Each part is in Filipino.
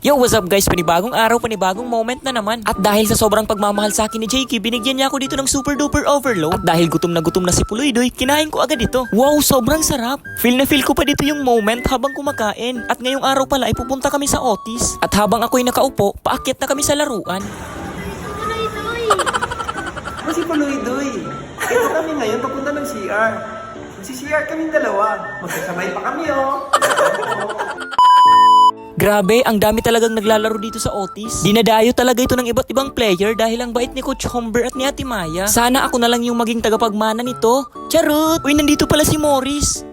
Yo, what's up guys? Panibagong araw, panibagong moment na naman. At dahil sa sobrang pagmamahal sa akin ni JK, binigyan niya ako dito ng super duper overload. At dahil gutom na si Puloy-Doy, kinain ko agad ito. Wow, sobrang sarap. Feel na feel ko pa dito yung moment habang kumakain. At ngayong araw pala ay pupunta kami sa Otis. At habang ako'y nakaupo, paakyat na kami sa laruan. Ano si Puloy-Doy? Ito kami ngayon papunta ng CR. Magsi-CR kaming dalawa. Magkasamay pa kami Grabe, ang dami talagang naglalaro dito sa Otis. Dinadayo talaga ito ng iba't ibang player dahil ang bait ni Coach Humber at ni Ate Maya. Sana ako na lang yung maging tagapagmana nito. Charot! Uy, nandito pala si Morris.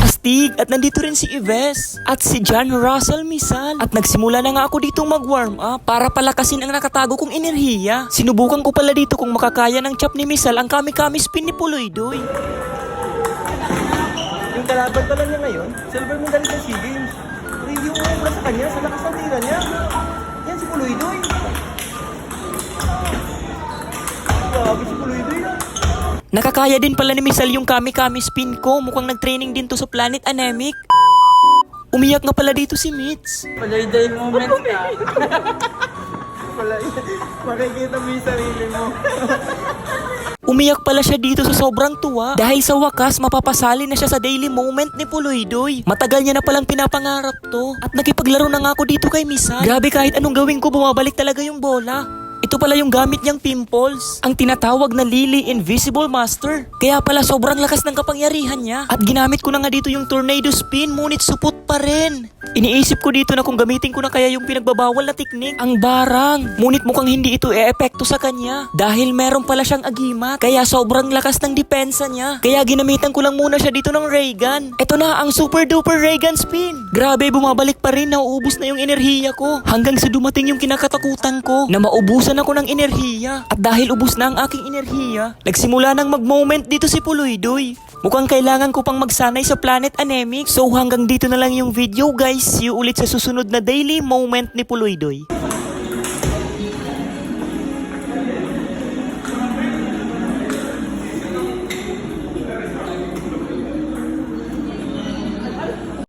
Astig! At nandito rin si Ives. At si John Russell Misal. At nagsimula na nga ako ditong mag-warm up para palakasin ang nakatago kong enerhiya. Sinubukan ko pala dito kung makakaya ng chop ni Misal ang kami-kami spin ni Puloy-Doy. Yung kalaban pala niya ngayon, silver medal sa SEA Games. Review mo muna sa kanya, sa lakas ng tira niya. Yan si Puloy-Doy. Grabe si Puloy-Doy ah. Nakakaya din pala ni Misal yung kami-kami spin ko. Mukhang nag-training din to sa Planet Anemic. Umiyak nga pala dito si Mitz. Puloy-Doy moment ka. Makikita mo yung sarili mo. Umiyak pala siya dito sa sobrang tuwa dahil sa wakas mapapasali na siya sa daily moment ni Puloy-Doy. Matagal niya na palang pinapangarap to at nakipaglaro na nga ako dito kay Misal. Grabe, kahit anong gawin ko bumabalik talaga yung bola. Ito pala yung gamit niyang pimples, ang tinatawag na Lily Invisible Master. Kaya pala sobrang lakas ng kapangyarihan niya. At ginamit ko na nga dito yung tornado spin, ngunit supot pa rin. Iniisip ko dito na kung gamitin ko na kaya yung pinagbabawal na teknik, ang barang. Ngunit mukhang hindi ito e-epekto sa kanya dahil meron pala siyang agimat. Kaya sobrang lakas ng depensa niya. Kaya ginamitan ko lang muna siya dito ng ray gun. Ito na ang super duper ray gun spin. Grabe, bumabalik pa rin, nauubos na yung enerhiya ko. Hanggang sa dumating yung kinakatakutan ko na maubusan ako ng enerhiya. At dahil ubos na ang aking enerhiya, nagsimula nang mag-moment dito si Puloy-Doy. Mukhang kailangan ko pang magsanay sa Planet Anemic. So hanggang dito na lang yung video guys. See you ulit sa susunod na daily moment ni Puloy-Doy.